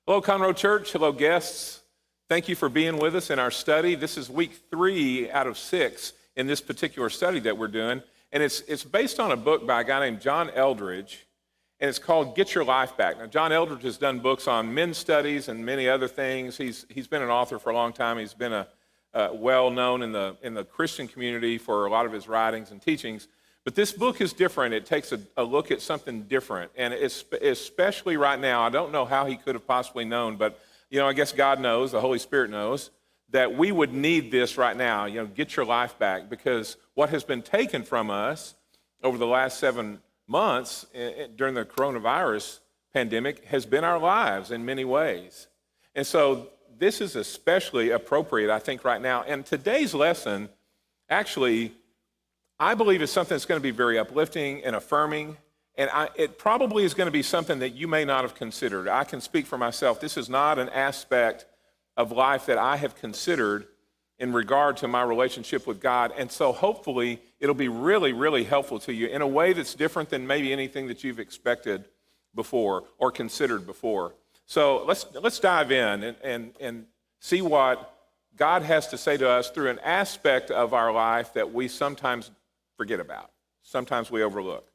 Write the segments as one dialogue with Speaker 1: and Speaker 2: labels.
Speaker 1: Hello, Conroe Church. Hello, guests. Thank you for being with us in our study. This is week 3 out of 6 in this particular study that we're doing. And it's based on a book by a guy named John Eldredge, and it's called Get Your Life Back. Now, John Eldredge has done books on men's studies and many other things. He's been an author for a long time. He's been well-known in the Christian community for a lot of his writings and teachings. But this book is different. It takes a look at something different. And especially right now, I don't know how he could have possibly known, but I guess God knows, the Holy Spirit knows, that we would need this right now. Get your life back, because what has been taken from us over the last 7 months during the coronavirus pandemic has been our lives in many ways. And so this is especially appropriate, I think, right now. And today's lesson, actually, I believe is something that's going to be very uplifting and affirming, and it probably is going to be something that you may not have considered. I can speak for myself. This is not an aspect of life that I have considered in regard to my relationship with God, and so hopefully it'll be really, really helpful to you in a way that's different than maybe anything that you've expected before or considered before. So let's dive in and see what God has to say to us through an aspect of our life that we sometimes forget about. Sometimes we overlook.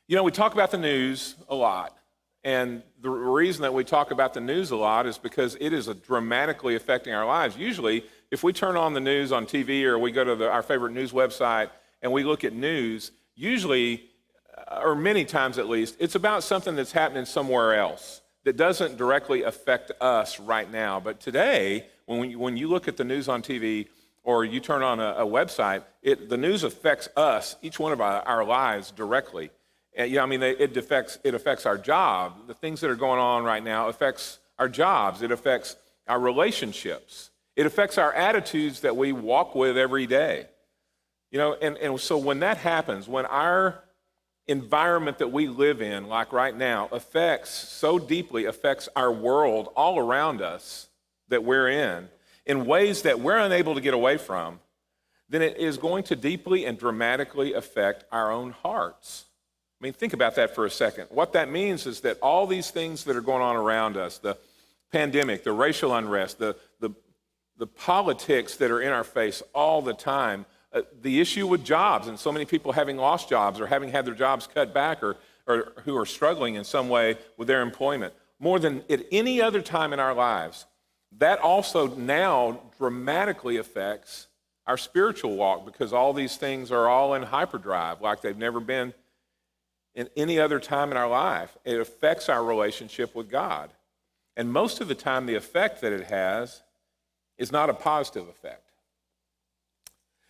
Speaker 1: We talk about the news a lot, and the reason that we talk about the news a lot is because it is dramatically affecting our lives. Usually, if we turn on the news on TV or we go to our favorite news website and we look at news, usually, or many times at least, it's about something that's happening somewhere else that doesn't directly affect us right now. But today, when you look at the news on TV, or you turn on a website, the news affects us, each one of our lives directly. And, it affects our job. The things that are going on right now affects our jobs. It affects our relationships. It affects our attitudes that we walk with every day. And so when that happens, when our environment that we live in, like right now, so deeply affects our world all around us that we're in ways that we're unable to get away from, then it is going to deeply and dramatically affect our own hearts. Think about that for a second. What that means is that all these things that are going on around us, the pandemic, the racial unrest, the politics that are in our face all the time, the issue with jobs and so many people having lost jobs or having had their jobs cut back or who are struggling in some way with their employment, more than at any other time in our lives, that also now dramatically affects our spiritual walk, because all these things are all in hyperdrive like they've never been in any other time in our life. It affects our relationship with God. And most of the time, the effect that it has is not a positive effect.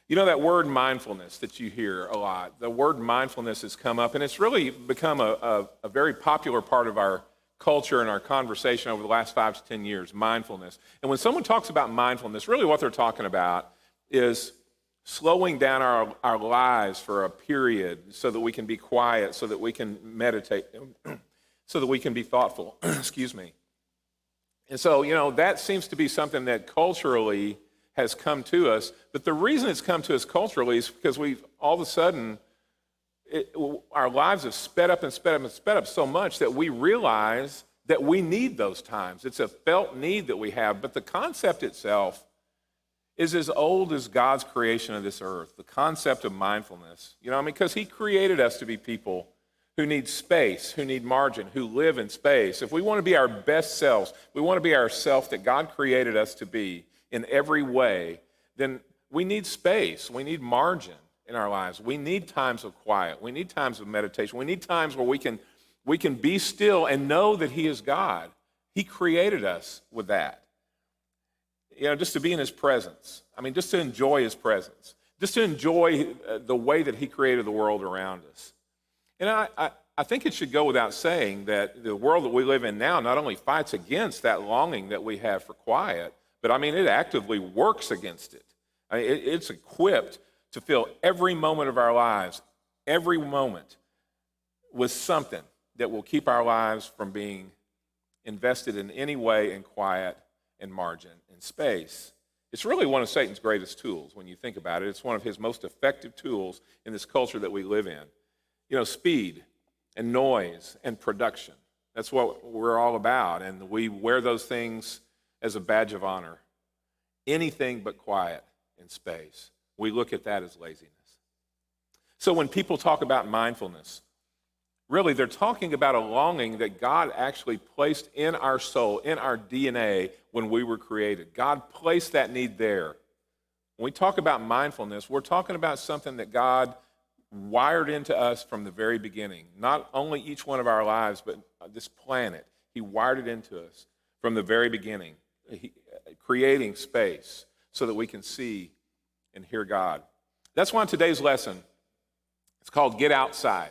Speaker 1: That word mindfulness that you hear a lot, the word mindfulness has come up, and it's really become a very popular part of our culture and our conversation over the last 5 to 10 years, mindfulness. And when someone talks about mindfulness, really what they're talking about is slowing down our lives for a period so that we can be quiet, so that we can meditate, so that we can be thoughtful. Excuse me. And so, that seems to be something that culturally has come to us. But the reason it's come to us culturally is because we've all of a sudden, our lives have sped up and sped up and sped up so much that we realize that we need those times. It's a felt need that we have. But the concept itself is as old as God's creation of this earth, the concept of mindfulness. Because he created us to be people who need space, who need margin, who live in space. If we want to be our best selves, we want to be our self that God created us to be in every way, then we need space, we need margin in our lives. We need times of quiet. We need times of meditation. We need times where we can be still and know that he is God. He created us with that. Just to be in his presence. Just to enjoy his presence. Just to enjoy the way that he created the world around us. And I think it should go without saying that the world that we live in now not only fights against that longing that we have for quiet, but it actively works against it. It's equipped to fill every moment of our lives, every moment, with something that will keep our lives from being invested in any way in quiet and margin and space. It's really one of Satan's greatest tools when you think about it. It's one of his most effective tools in this culture that we live in. Speed and noise and production. That's what we're all about, and we wear those things as a badge of honor. Anything but quiet and space. We look at that as laziness. So when people talk about mindfulness, really they're talking about a longing that God actually placed in our soul, in our DNA when we were created. God placed that need there. When we talk about mindfulness, we're talking about something that God wired into us from the very beginning. Not only each one of our lives, but this planet. He wired it into us from the very beginning, creating space so that we can see and hear God. That's why today's lesson, it's called Get Outside.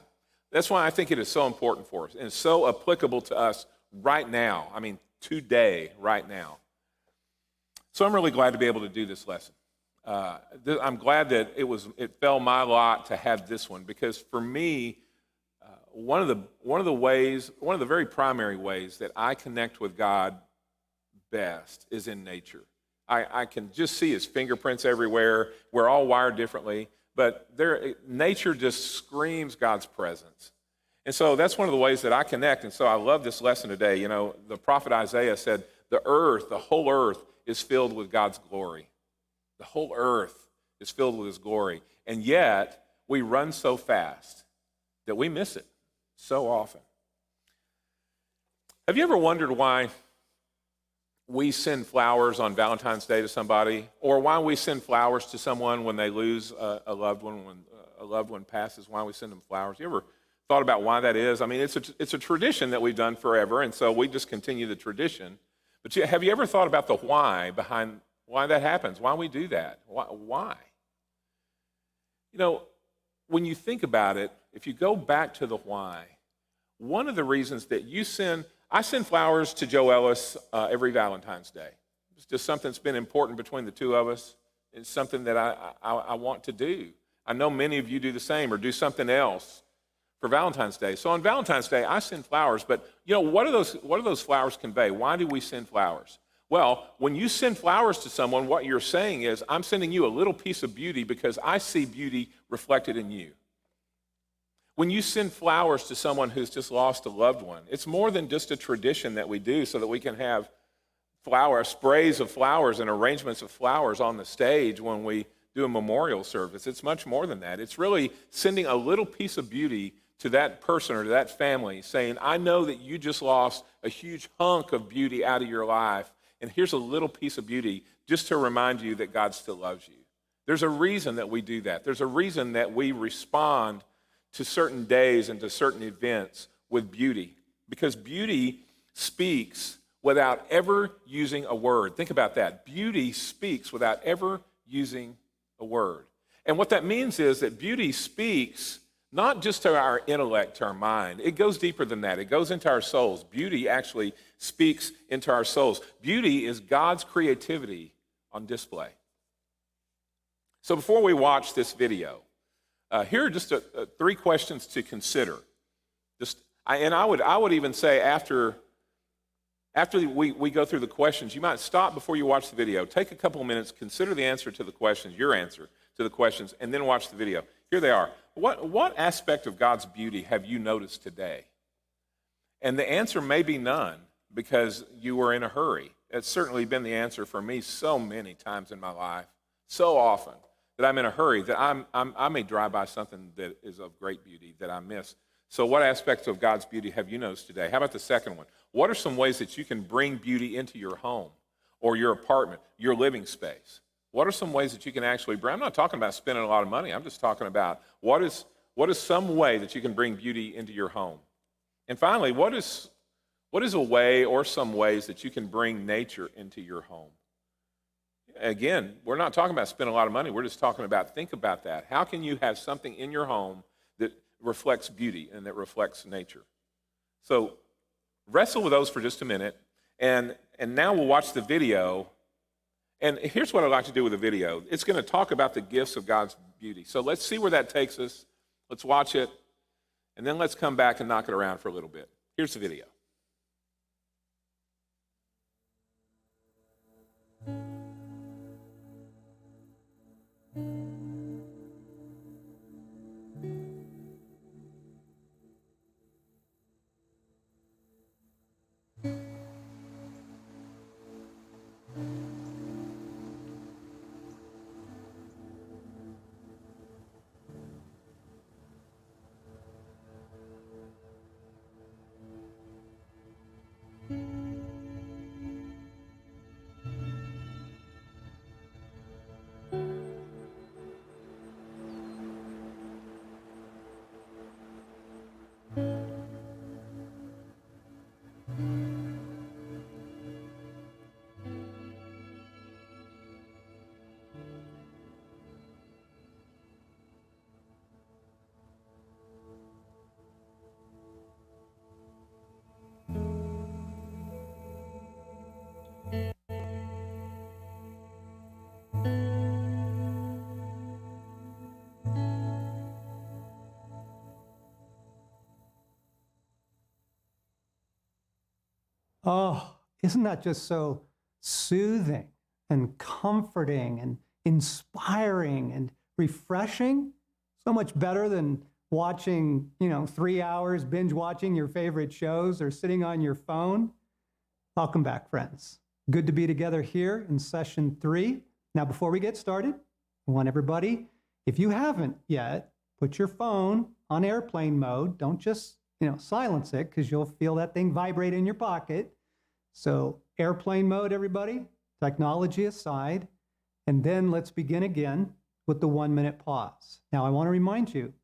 Speaker 1: That's why I think it is so important for us, and it's so applicable to us right now. I mean, today, right now. So I'm really glad to be able to do this lesson. I'm glad that it fell my lot to have this one, because for me, one of the very primary ways that I connect with God best is in nature. I can just see his fingerprints everywhere. We're all wired differently, but nature just screams God's presence. And so that's one of the ways that I connect. And so I love this lesson today. You know, the prophet Isaiah said, the whole earth is filled with God's glory. The whole earth is filled with his glory. And yet, we run so fast that we miss it so often. Have you ever wondered why we send flowers on Valentine's Day to somebody, or why we send flowers to someone when they lose a loved one, when a loved one passes, why we send them flowers? You ever thought about why that is? I mean, it's a tradition that we've done forever, and so we just continue the tradition. But have you ever thought about the why behind why that happens, why we do that? Why? You know, when you think about it, if you go back to the why, one of the reasons that I send flowers to Joe Ellis every Valentine's Day. It's just something that's been important between the two of us. It's something that I want to do. I know many of you do the same or do something else for Valentine's Day. So on Valentine's Day, I send flowers, but you know, what do those flowers convey? Why do we send flowers? Well, when you send flowers to someone, what you're saying is, I'm sending you a little piece of beauty because I see beauty reflected in you. When you send flowers to someone who's just lost a loved one, it's more than just a tradition that we do so that we can have sprays of flowers and arrangements of flowers on the stage when we do a memorial service. It's much more than that. It's really sending a little piece of beauty to that person or to that family, saying, I know that you just lost a huge hunk of beauty out of your life, and here's a little piece of beauty just to remind you that God still loves you. There's a reason that we do that. There's a reason that we respond to certain days and to certain events with beauty, because beauty speaks without ever using a word. Think about that. Beauty speaks without ever using a word. And what that means is that beauty speaks not just to our intellect, to our mind. It goes deeper than that. It goes into our souls. Beauty actually speaks into our souls. Beauty is God's creativity on display. So before we watch this video, here are just 3 questions to consider. I would even say after we go through the questions, you might stop before you watch the video. Take a couple of minutes, consider the answer to the questions, your answer to the questions, and then watch the video. Here they are. What aspect of God's beauty have you noticed today? And the answer may be none, because you were in a hurry. It's certainly been the answer for me so many times in my life, so often, that I'm in a hurry, that I may drive by something that is of great beauty that I miss. So what aspects of God's beauty have you noticed today? How about the second one? What are some ways that you can bring beauty into your home or your apartment, your living space? What are some ways that you can actually bring? I'm not talking about spending a lot of money. I'm just talking about what is some way that you can bring beauty into your home? And finally, what is a way or some ways that you can bring nature into your home? Again, we're not talking about spending a lot of money. We're just talking about, think about that. How can you have something in your home that reflects beauty and that reflects nature? So wrestle with those for just a minute, and now we'll watch the video. And here's what I'd like to do with the video. It's going to talk about the gifts of God's beauty. So let's see where that takes us. Let's watch it, and then let's come back and knock it around for a little bit. Here's the video.
Speaker 2: Oh, isn't that just so soothing and comforting and inspiring and refreshing? So much better than watching, 3 hours binge watching your favorite shows or sitting on your phone. Welcome back, friends. Good to be together here in session 3. Now, before we get started, I want everybody, if you haven't yet, put your phone on airplane mode. Don't just, silence it, because you'll feel that thing vibrate in your pocket. So airplane mode, everybody, technology aside, and then let's begin again with the 1-minute pause. Now, I want to remind you,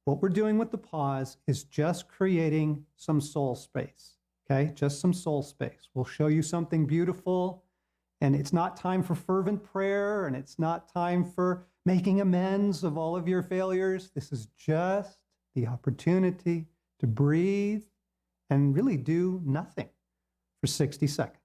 Speaker 2: what we're doing with the pause is just creating some soul space, okay? Just some soul space. We'll show you something beautiful, and it's not time for fervent prayer, and it's not time for making amends of all of your failures. This is just the opportunity to breathe and really do nothing for 60 seconds.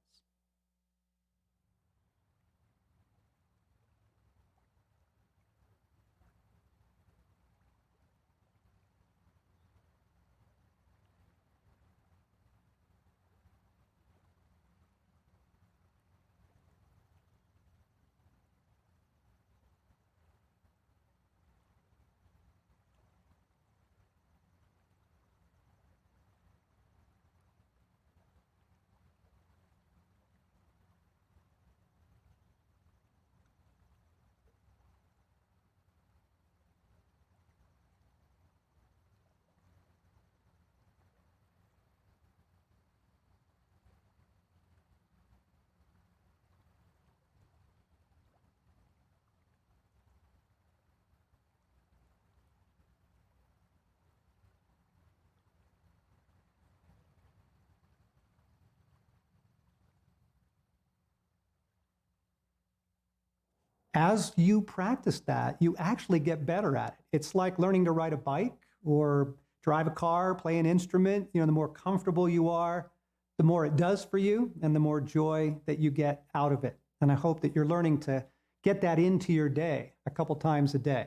Speaker 2: As you practice that, you actually get better at it. It's like learning to ride a bike or drive a car, play an instrument. The more comfortable you are, the more it does for you and the more joy that you get out of it. And I hope that you're learning to get that into your day a couple times a day.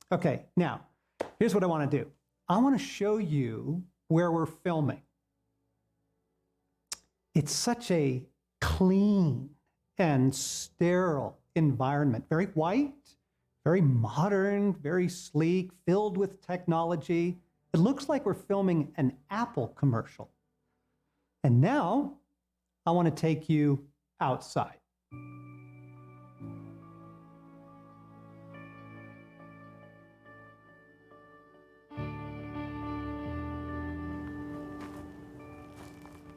Speaker 2: Okay, now, here's what I want to do. I want to show you where we're filming. It's such a clean and sterile environment, very white, very modern, very sleek, filled with technology. It looks like we're filming an Apple commercial. And now I want to take you outside.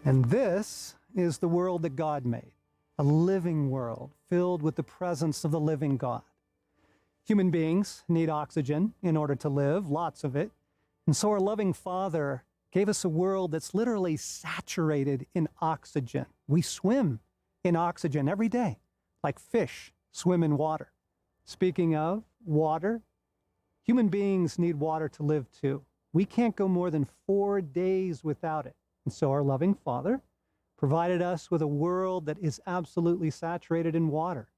Speaker 2: And this is the world that God made, a living world filled with the presence of the living God. Human beings need oxygen in order to live, lots of it. And so our loving Father gave us a world that's literally saturated in oxygen. We swim in oxygen every day, like fish swim in water. Speaking of water, human beings need water to live too. We can't go more than 4 days without it. And so our loving Father provided us with a world that is absolutely saturated in water,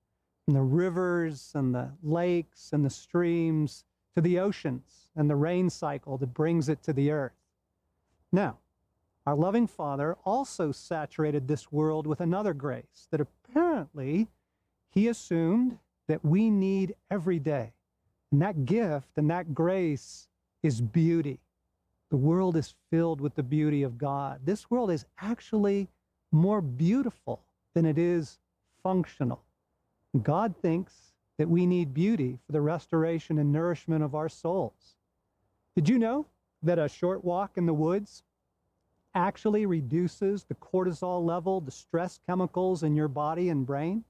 Speaker 2: from the rivers and the lakes and the streams to the oceans and the rain cycle that brings it to the earth. Now, our loving Father also saturated this world with another grace that apparently He assumed that we need every day. And that gift and that grace is beauty. The world is filled with the beauty of God. This world is actually more beautiful than it is functional. God thinks that we need beauty for the restoration and nourishment of our souls. Did you know that a short walk in the woods actually reduces the cortisol level, the stress chemicals in your body and brain?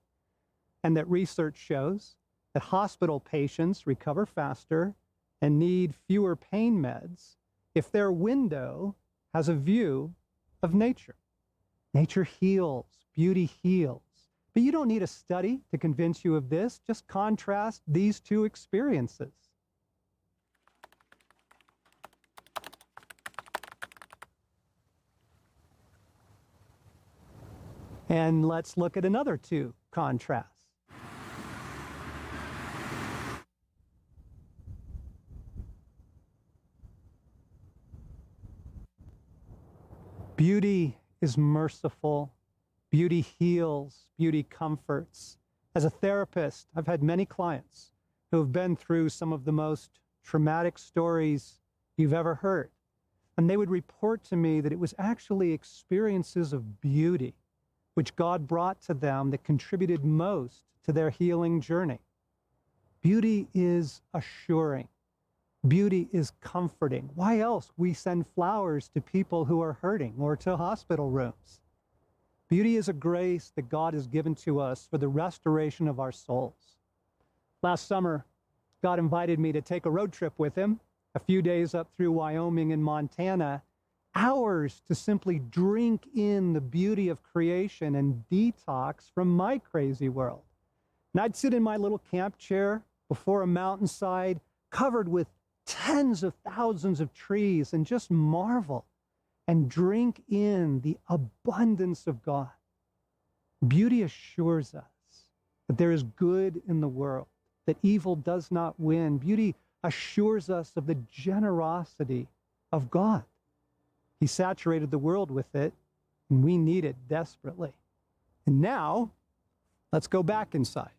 Speaker 2: And that research shows that hospital patients recover faster and need fewer pain meds if their window has a view of nature. Nature heals, beauty heals. But you don't need a study to convince you of this. Just contrast these two experiences. And let's look at another two contrasts. Beauty is merciful. Beauty heals. Beauty comforts. As a therapist, I've had many clients who have been through some of the most traumatic stories you've ever heard. And they would report to me that it was actually experiences of beauty which God brought to them that contributed most to their healing journey. Beauty is assuring. Beauty is comforting. Why else we send flowers to people who are hurting or to hospital rooms? Beauty is a grace that God has given to us for the restoration of our souls. Last summer, God invited me to take a road trip with him, a few days up through Wyoming and Montana, hours to simply drink in the beauty of creation and detox from my crazy world. And I'd sit in my little camp chair before a mountainside covered with tens of thousands of trees and just marvel and drink in the abundance of God. Beauty assures us that there is good in the world, that evil does not win. Beauty assures us of the generosity of God. He saturated the world with it, and we need it desperately. And now, let's go back inside.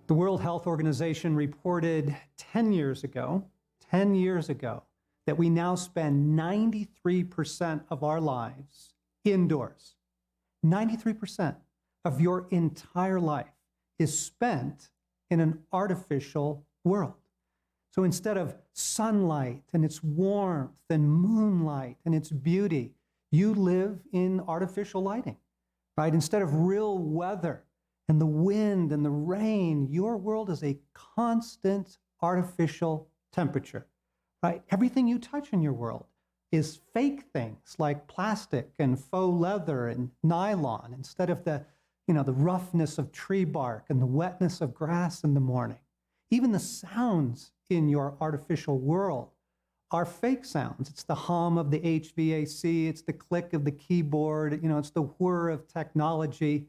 Speaker 2: The World Health Organization reported 10 years ago, that we now spend 93% of our lives indoors. 93% of your entire life is spent in an artificial world. So instead of sunlight and its warmth and moonlight and its beauty, you live in artificial lighting, right? Instead of real weather and the wind and the rain, your world is a constant artificial temperature, right? Everything you touch in your world is fake things like plastic and faux leather and nylon instead of the roughness of tree bark and the wetness of grass in the morning. Even the sounds in your artificial world are fake sounds. It's the hum of the HVAC, it's the click of the keyboard, it's the whir of technology.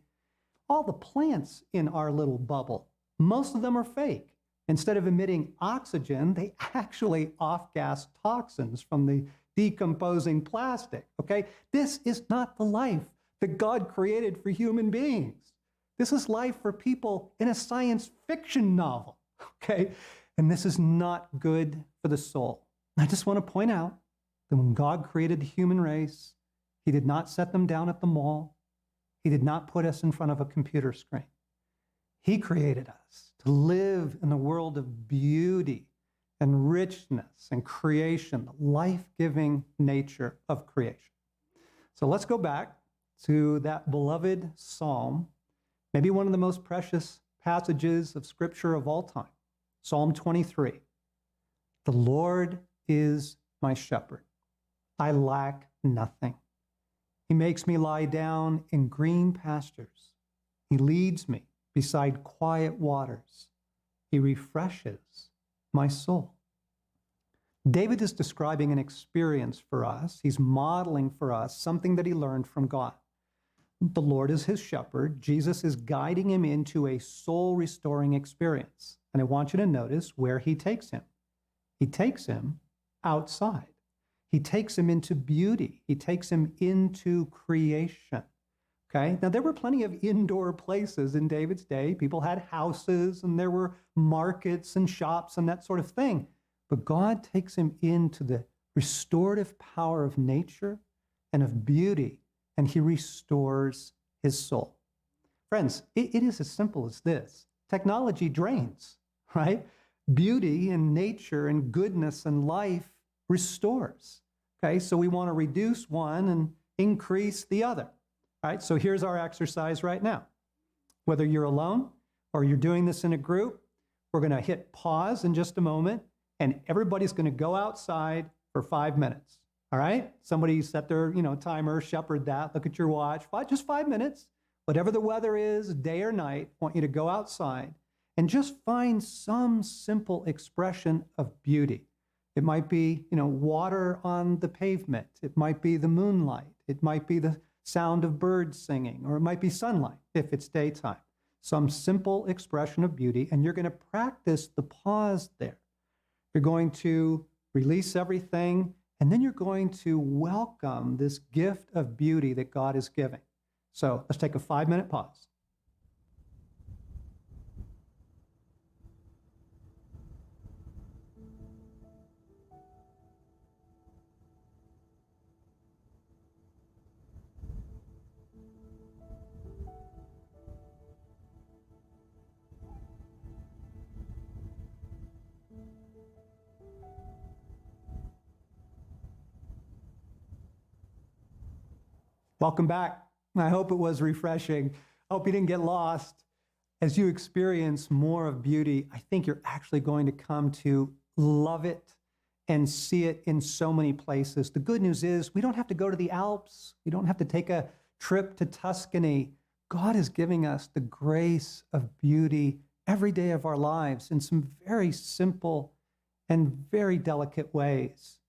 Speaker 2: All the plants in our little bubble, most of them are fake. Instead of emitting oxygen, they actually off-gas toxins from the decomposing plastic, okay? This is not the life that God created for human beings. This is life for people in a science fiction novel, okay? And this is not good for the soul. I just want to point out that when God created the human race, he did not set them down at the mall. He did not put us in front of a computer screen. He created us to live in the world of beauty and richness and creation, the life-giving nature of creation. So let's go back to that beloved psalm, maybe one of the most precious passages of Scripture of all time, Psalm 23. The Lord is my shepherd. I lack nothing. He makes me lie down in green pastures. He leads me beside quiet waters. He refreshes my soul. David is describing an experience for us. He's modeling for us something that he learned from God. The Lord is his shepherd. Jesus is guiding him into a soul-restoring experience. And I want you to notice where he takes him. He takes him outside. He takes him into beauty. He takes him into creation. Okay? Now, there were plenty of indoor places in David's day. People had houses, and there were markets and shops and that sort of thing. But God takes him into the restorative power of nature and of beauty, and he restores his soul. Friends, it is as simple as this. Technology drains, right? Beauty and nature and goodness and life restores. Okay, so we want to reduce one and increase the other. All right, so here's our exercise right now. Whether you're alone or you're doing this in a group, we're going to hit pause in just a moment, and everybody's going to go outside for 5 minutes. All right? Somebody set their, timer, shepherd that, look at your watch, just 5 minutes. Whatever the weather is, day or night, I want you to go outside and just find some simple expression of beauty. It might be, water on the pavement. It might be the moonlight. It might be the sound of birds singing, or it might be sunlight if it's daytime. Some simple expression of beauty, and you're going to practice the pause there. You're going to release everything, and then you're going to welcome this gift of beauty that God is giving. So let's take a 5-minute pause. Welcome back. I hope it was refreshing. I hope you didn't get lost. As you experience more of beauty, I think you're actually going to come to love it and see it in so many places. The good news is we don't have to go to the Alps. We don't have to take a trip to Tuscany. God is giving us the grace of beauty every day of our lives in some very simple and very delicate ways.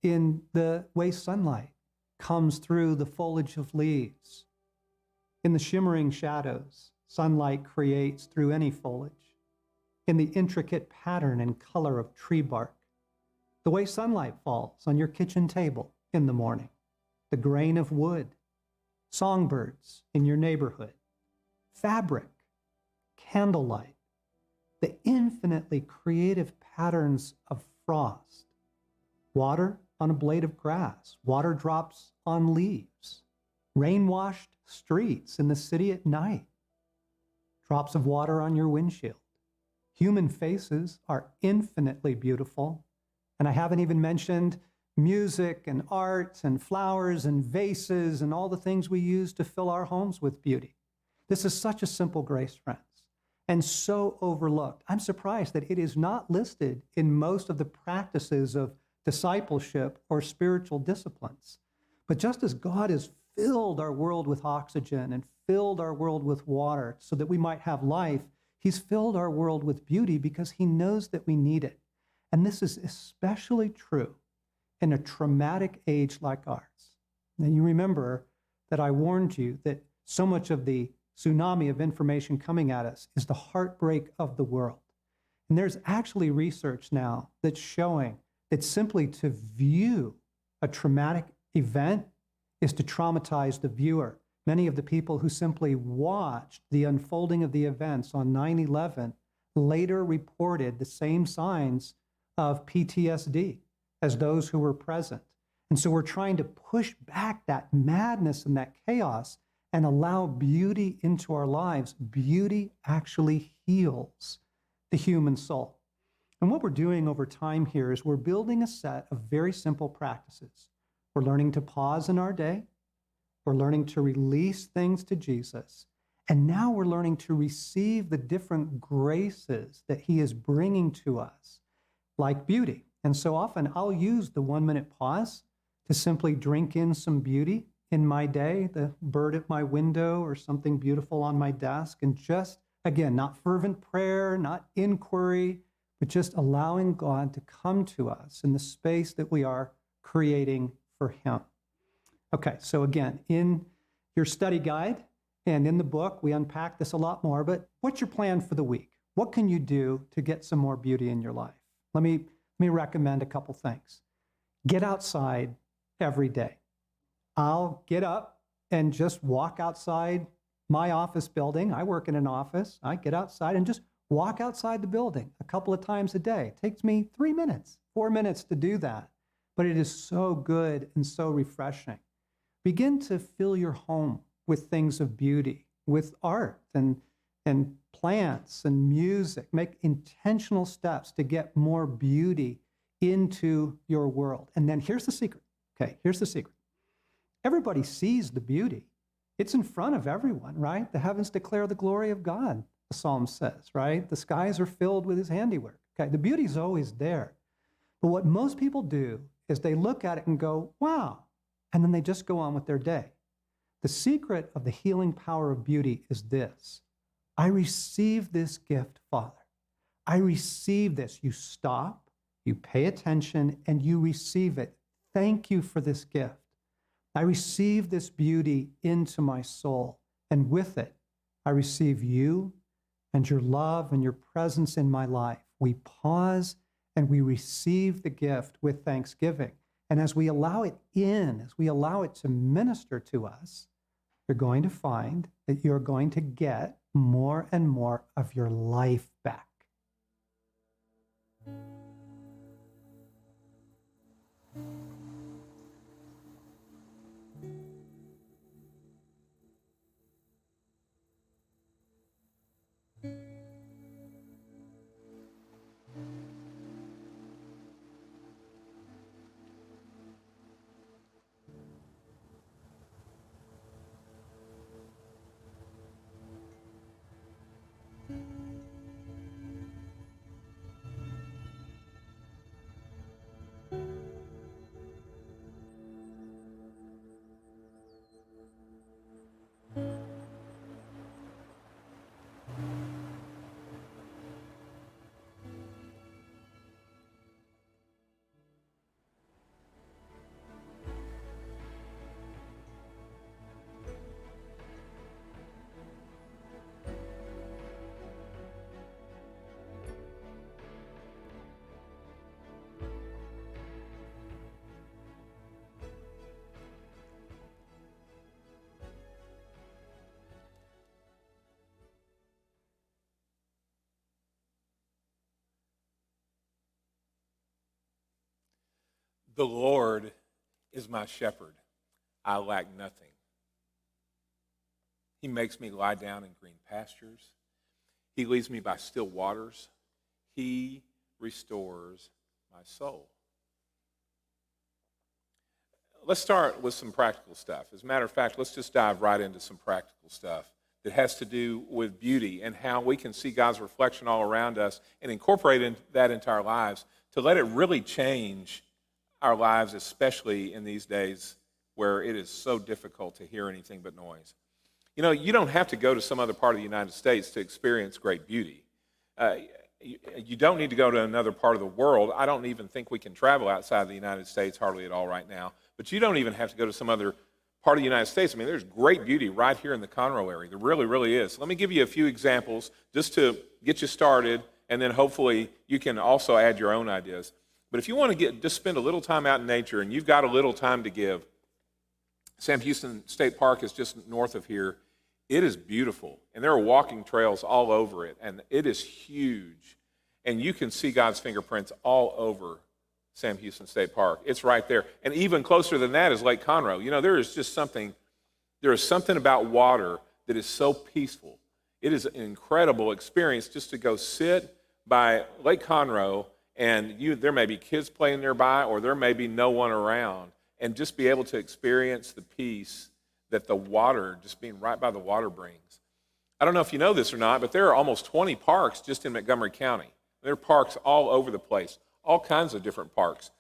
Speaker 2: In the way sunlight comes through the foliage of leaves. In the shimmering shadows sunlight creates through any foliage. In the intricate pattern and color of tree bark. The way sunlight falls on your kitchen table in the morning. The grain of wood. Songbirds in your neighborhood. Fabric. Candlelight. The infinitely creative patterns of frost. Water on a blade of grass, water drops on leaves, rain-washed streets in the city at night, drops of water on your windshield. Human faces are infinitely beautiful, and I haven't even mentioned music and art and flowers and vases and all the things we use to fill our homes with beauty. This is such a simple grace, friends, and so overlooked. I'm surprised that it is not listed in most of the practices of discipleship or spiritual disciplines. But just as God has filled our world with oxygen and filled our world with water so that we might have life, he's filled our world with beauty because he knows that we need it. And this is especially true in a traumatic age like ours. Now you remember that I warned you that so much of the tsunami of information coming at us is the heartbreak of the world. And there's actually research now that's showing that simply to view a traumatic event is to traumatize the viewer. Many of the people who simply watched the unfolding of the events on 9/11 later reported the same signs of PTSD as those who were present. And so we're trying to push back that madness and that chaos and allow beauty into our lives. Beauty actually heals the human soul. And what we're doing over time here is we're building a set of very simple practices. We're learning to pause in our day. We're learning to release things to Jesus. And now we're learning to receive the different graces that he is bringing to us, like beauty. And so often I'll use the 1-minute pause to simply drink in some beauty in my day, the bird at my window or something beautiful on my desk. And just, again, not fervent prayer, not inquiry, but just allowing God to come to us in the space that we are creating for him. Okay, so again, in your study guide and in the book, we unpack this a lot more, but what's your plan for the week? What can you do to get some more beauty in your life? Let me recommend a couple things. Get outside every day. I'll get up and just walk outside my office building. I work in an office. I get outside and just walk outside the building a couple of times a day. It takes me 3 minutes, 4 minutes to do that, but it is so good and so refreshing. Begin to fill your home with things of beauty, with art and plants and music. Make intentional steps to get more beauty into your world. And then here's the secret. Okay, here's the secret. Everybody sees the beauty. It's in front of everyone, right? The heavens declare the glory of God, the psalm says, right? The skies are filled with his handiwork. Okay, the beauty's always there. But what most people do is they look at it and go, wow, and then they just go on with their day. The secret of the healing power of beauty is this. I receive this gift, Father. I receive this. You stop, you pay attention, and you receive it. Thank you for this gift. I receive this beauty into my soul, and with it, I receive you and your love and your presence in my life. We pause and we receive the gift with thanksgiving. And as we allow it in, as we allow it to minister to us, you're going to find that you're going to get more and more of your life back.
Speaker 1: The Lord is my shepherd. I lack nothing. He makes me lie down in green pastures. He leads me by still waters. He restores my soul. Let's start with some practical stuff. As a matter of fact, let's just dive right into some practical stuff that has to do with beauty and how we can see God's reflection all around us and incorporate that into our lives to let it really change our lives, especially in these days where it is so difficult to hear anything but noise. You know, you don't have to go to some other part of the United States to experience great beauty. You don't need to go to another part of the world. I don't even think we can travel outside the United States hardly at all right now. But you don't even have to go to some other part of the United States. I mean, there's great beauty right here in the Conroe area. There really, really is. Let me give you a few examples just to get you started, and then hopefully you can also add your own ideas. But if you want to just spend a little time out in nature and you've got a little time to give, Sam Houston State Park is just north of here. It is beautiful, and there are walking trails all over it, and it is huge. And you can see God's fingerprints all over Sam Houston State Park. It's right there. And even closer than that is Lake Conroe. You know, there is something about water that is so peaceful. It is an incredible experience just to go sit by Lake Conroe, and there may be kids playing nearby, or there may be no one around, and just be able to experience the peace that the water, just being right by the water, brings. I don't know if you know this or not, but there are almost 20 parks just in Montgomery County. There are parks all over the place, all kinds of different parks.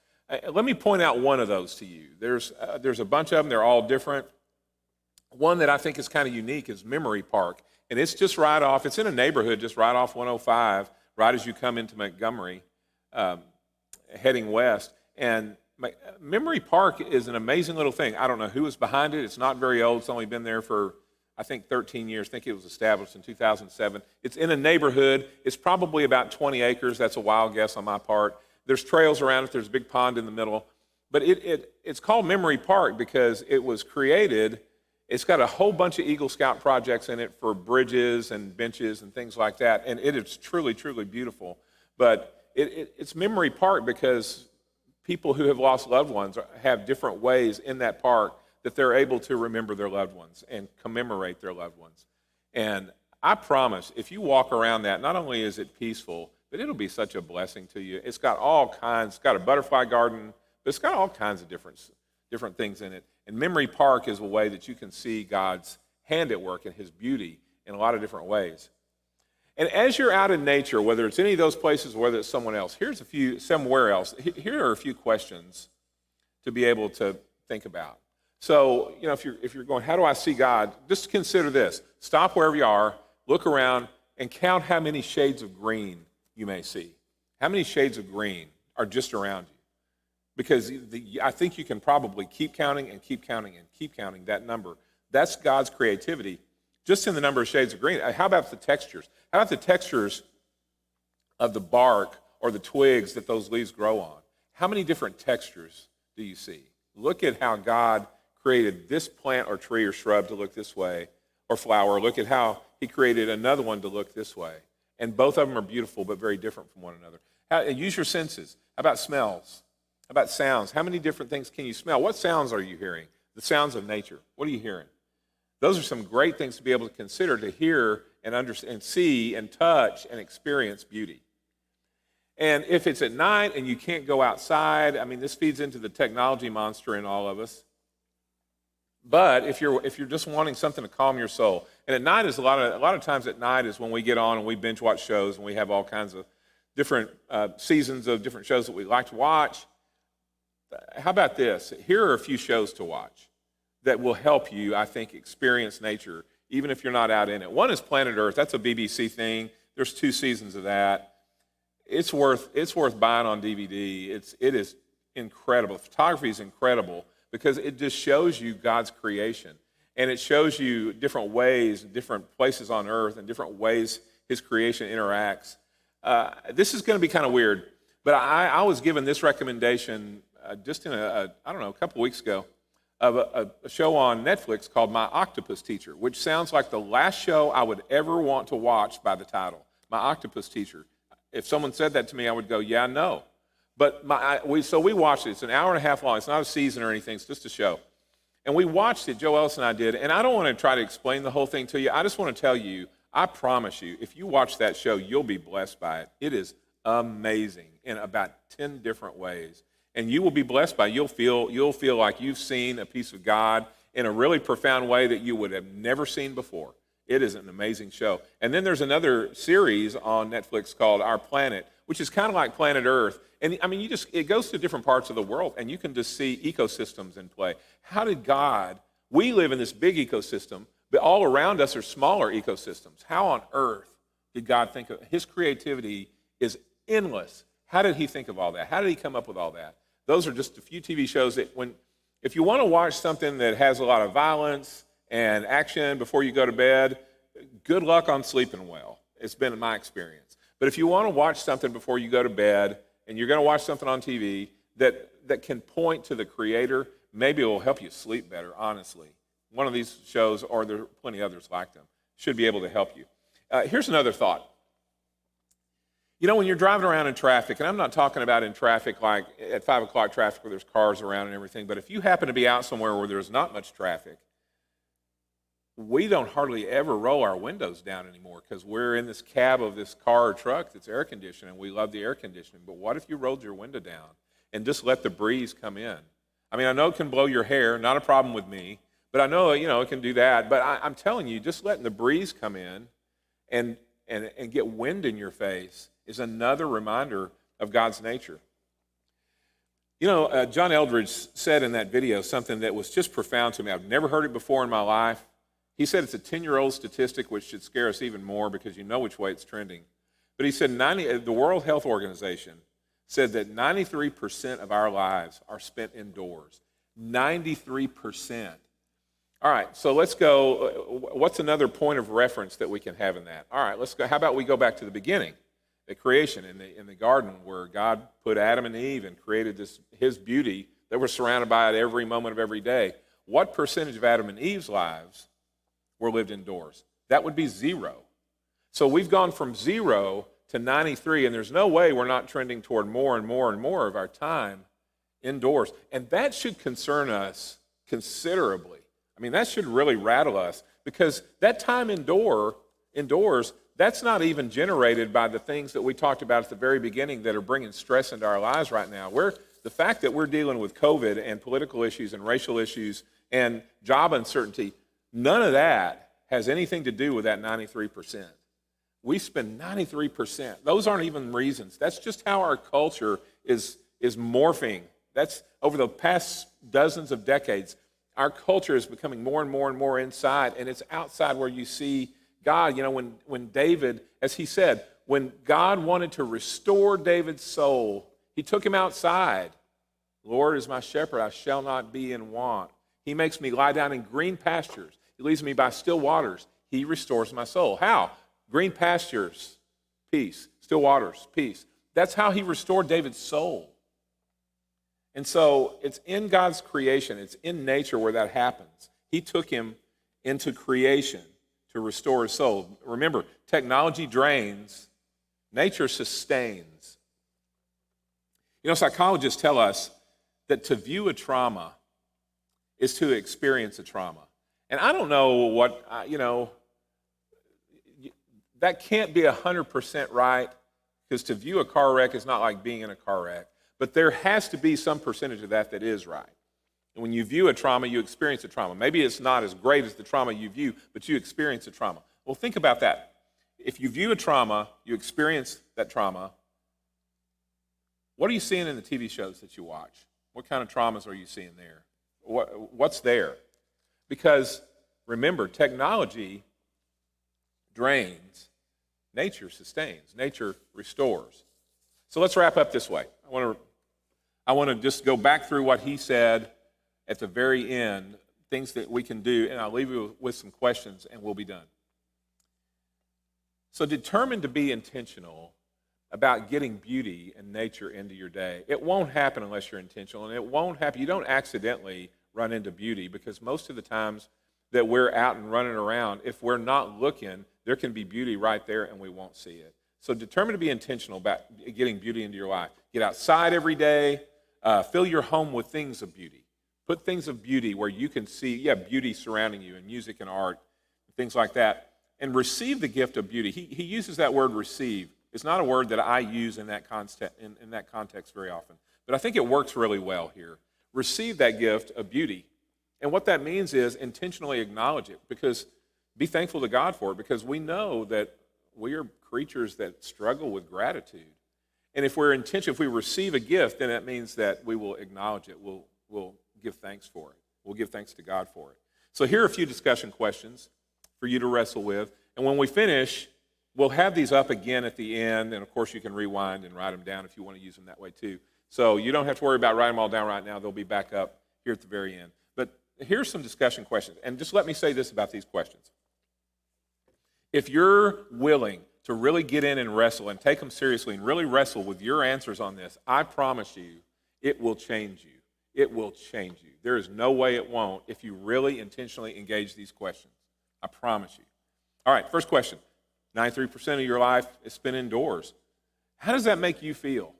Speaker 1: Let me point out one of those to you. There's a bunch of them. They're all different. One that I think is kind of unique is Memory Park, and it's just right off. It's in a neighborhood just right off 105, right as you come into Montgomery, heading west. And Memory Park is an amazing little thing. I don't know who is behind it. It's not very old. It's only been there for, I think, 13 years. I think it was established in 2007. It's in a neighborhood. It's probably about 20 acres. That's a wild guess on my part. There's trails around it. There's a big pond in the middle. But it's called Memory Park because it was created. It's got a whole bunch of Eagle Scout projects in it for bridges and benches and things like that. And it is truly, truly beautiful. But it's Memory Park because people who have lost loved ones have different ways in that park that they're able to remember their loved ones and commemorate their loved ones. And I promise, if you walk around that, not only is it peaceful, but it'll be such a blessing to you. It's got all kinds. It's got a butterfly garden, but it's got all kinds of different things in it. And Memory Park is a way that you can see God's hand at work and his beauty in a lot of different ways. And as you're out in nature, whether it's any of those places or whether it's somewhere else, here are a few questions to be able to think about. So, you know, if you're going, how do I see God? Just consider this. Stop wherever you are, look around, and count how many shades of green you may see. How many shades of green are just around you? because I think you can probably keep counting and keep counting and keep counting that number. That's God's creativity, just in the number of shades of green. How about the textures? How about the textures of the bark or the twigs that those leaves grow on? How many different textures do you see? Look at how God created this plant or tree or shrub to look this way, or flower. Look at how he created another one to look this way. And both of them are beautiful, but very different from one another. Use your senses. How about smells? How about sounds? How many different things can you smell? What sounds are you hearing? The sounds of nature. What are you hearing? Those are some great things to be able to consider, to hear and understand, and see and touch and experience beauty. And if it's at night and you can't go outside, I mean, this feeds into the technology monster in all of us. But if you're just wanting something to calm your soul, and at night is a lot of times at night is when we get on and we binge watch shows, and we have all kinds of different seasons of different shows that we like to watch. How about this? Here are a few shows to watch that will help you, I think, experience nature, even if you're not out in it. One is Planet Earth. That's a BBC thing. There's 2 seasons of that. It's worth buying on DVD. It is incredible. The photography is incredible because it just shows you God's creation, and it shows you different ways, different places on Earth, and different ways His creation interacts. This is going to be kind of weird, but I was given this recommendation just in a couple weeks ago of a show on Netflix called My Octopus Teacher, which sounds like the last show I would ever want to watch by the title. My Octopus Teacher. If someone said that to me, I would go, yeah, no. But we watched it. It's an hour and a half long. It's not a season or anything. It's just a show. And we watched it, Joe Ellis and I did, and I don't want to try to explain the whole thing to you. I just want to tell you, I promise you, if you watch that show, you'll be blessed by it. It is amazing in about 10 different ways. And you will be blessed by it. You'll feel like you've seen a piece of God in a really profound way that you would have never seen before. It is an amazing show. And then there's another series on Netflix called Our Planet, which is kind of like Planet Earth. And I mean, it goes to different parts of the world, and you can just see ecosystems in play. How did God, we live in this big ecosystem, but all around us are smaller ecosystems. How on earth did God think of, his creativity is endless. How did he think of all that? How did he come up with all that? Those are just a few TV shows that if you want to watch something that has a lot of violence and action before you go to bed, good luck on sleeping well. It's been my experience. But if you want to watch something before you go to bed, and you're going to watch something on TV that can point to the Creator, maybe it will help you sleep better, honestly. One of these shows, or there are plenty others like them, should be able to help you. Here's another thought. You know, when you're driving around in traffic, and I'm not talking about in traffic like at 5 o'clock traffic where there's cars around and everything, but if you happen to be out somewhere where there's not much traffic, we don't hardly ever roll our windows down anymore because we're in this cab of this car or truck that's air conditioned, and we love the air conditioning. But what if you rolled your window down and just let the breeze come in? I mean, I know it can blow your hair, not a problem with me, but I know, it can do that. But I'm telling you, just letting the breeze come in and get wind in your face is another reminder of God's nature. John Eldredge said in that video something that was just profound to me. I've never heard it before in my life. He said it's a 10-year-old statistic, which should scare us even more because you know which way it's trending. But he said the World Health Organization said that 93% of our lives are spent indoors. 93%. All right, so let's go. What's another point of reference that we can have in that? All right, let's go. How about we go back to the beginning, the creation in the garden where God put Adam and Eve and created his beauty that we're surrounded by at every moment of every day. What percentage of Adam and Eve's lives were lived indoors? That would be 0. So we've gone from 0 to 93, and there's no way we're not trending toward more and more and more of our time indoors. And that should concern us considerably. I mean, that should really rattle us because that time indoors, that's not even generated by the things that we talked about at the very beginning that are bringing stress into our lives right now. The fact that we're dealing with COVID and political issues and racial issues and job uncertainty, none of that has anything to do with that 93%. We spend 93%. Those aren't even reasons. That's just how our culture is morphing. That's over the past dozens of decades. Our culture is becoming more and more and more inside, and it's outside where you see God. When David, as he said, when God wanted to restore David's soul, he took him outside The Lord is my shepherd, I shall not be in want. He makes me lie down in green pastures. He leads me by still waters. He restores my soul. How? Green pastures, peace. Still waters, peace. That's how he restored David's soul. And so it's in God's creation, it's in nature where that happens. He took him into creation to restore his soul. Remember, technology drains, nature sustains. You know, psychologists tell us that to view a trauma is to experience a trauma. And I don't know what, that can't be 100% right, because to view a car wreck is not like being in a car wreck. But there has to be some percentage of that is right. And when you view a trauma, you experience a trauma. Maybe it's not as great as the trauma you view, but you experience a trauma. Well, think about that. If you view a trauma, you experience that trauma, what are you seeing in the TV shows that you watch? What kind of traumas are you seeing there? What's there? Because remember, technology drains, nature sustains, nature restores. So let's wrap up this way. I want to just go back through what he said at the very end, things that we can do, and I'll leave you with some questions and we'll be done. So determine to be intentional about getting beauty and nature into your day. It won't happen unless you're intentional, and it won't happen. You don't accidentally run into beauty, because most of the times that we're out and running around, if we're not looking, there can be beauty right there and we won't see it. So determine to be intentional about getting beauty into your life. Get outside every day. Fill your home with things of beauty. Put things of beauty where you can see, beauty surrounding you, and music and art, and things like that. And receive the gift of beauty. He uses that word receive. It's not a word that I use in that context very often. But I think it works really well here. Receive that gift of beauty. And what that means is intentionally acknowledge it. Because be thankful to God for it. Because we know that we are creatures that struggle with gratitude. And if we receive a gift, then that means that we will acknowledge it. We'll give thanks for it. We'll give thanks to God for it. So here are a few discussion questions for you to wrestle with. And when we finish, we'll have these up again at the end. And of course, you can rewind and write them down if you want to use them that way too. So you don't have to worry about writing them all down right now. They'll be back up here at the very end. But here's some discussion questions. And just let me say this about these questions. If you're willing to really get in and wrestle and take them seriously and really wrestle with your answers on this, I promise you, it will change you. It will change you. There is no way it won't if you really intentionally engage these questions. I promise you. All right, first question. 93% of your life is spent indoors. How does that make you feel?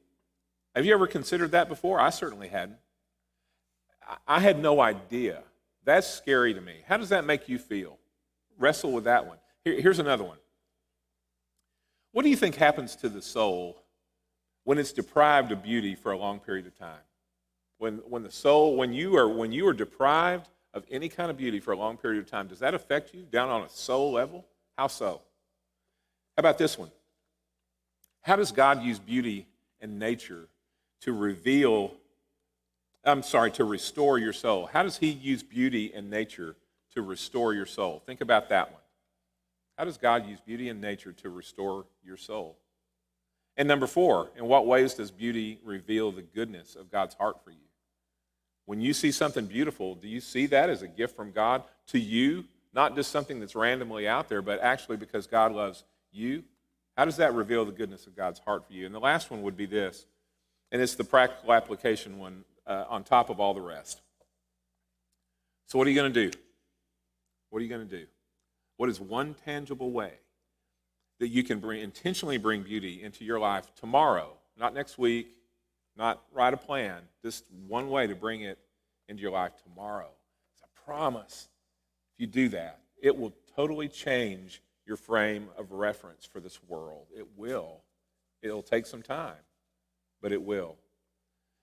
Speaker 1: Have you ever considered that before? I certainly hadn't. I had no idea. That's scary to me. How does that make you feel? Wrestle with that one. Here's another one. What do you think happens to the soul when it's deprived of beauty for a long period of time? When you are deprived of any kind of beauty for a long period of time, does that affect you down on a soul level? How so? How about this one? How does God use beauty and nature to restore your soul? How does he use beauty and nature to restore your soul? Think about that one. How does God use beauty and nature to restore your soul? And number 4, in what ways does beauty reveal the goodness of God's heart for you? When you see something beautiful, do you see that as a gift from God to you? Not just something that's randomly out there, but actually because God loves you? How does that reveal the goodness of God's heart for you? And the last one would be this, and it's the practical application one on top of all the rest. So what are you going to do? What are you going to do? What is one tangible way that you can intentionally bring beauty into your life tomorrow? Not next week, not write a plan, just one way to bring it into your life tomorrow. It's a promise. If you do that, it will totally change your frame of reference for this world. It will. It'll take some time, but it will.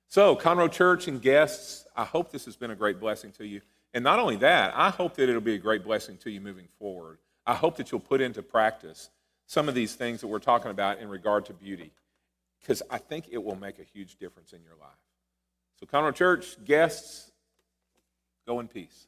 Speaker 1: So, Conroe Church and guests, I hope this has been a great blessing to you. And not only that, I hope that it'll be a great blessing to you moving forward. I hope that you'll put into practice some of these things that we're talking about in regard to beauty, because I think it will make a huge difference in your life. So, Conroe Church, guests, go in peace.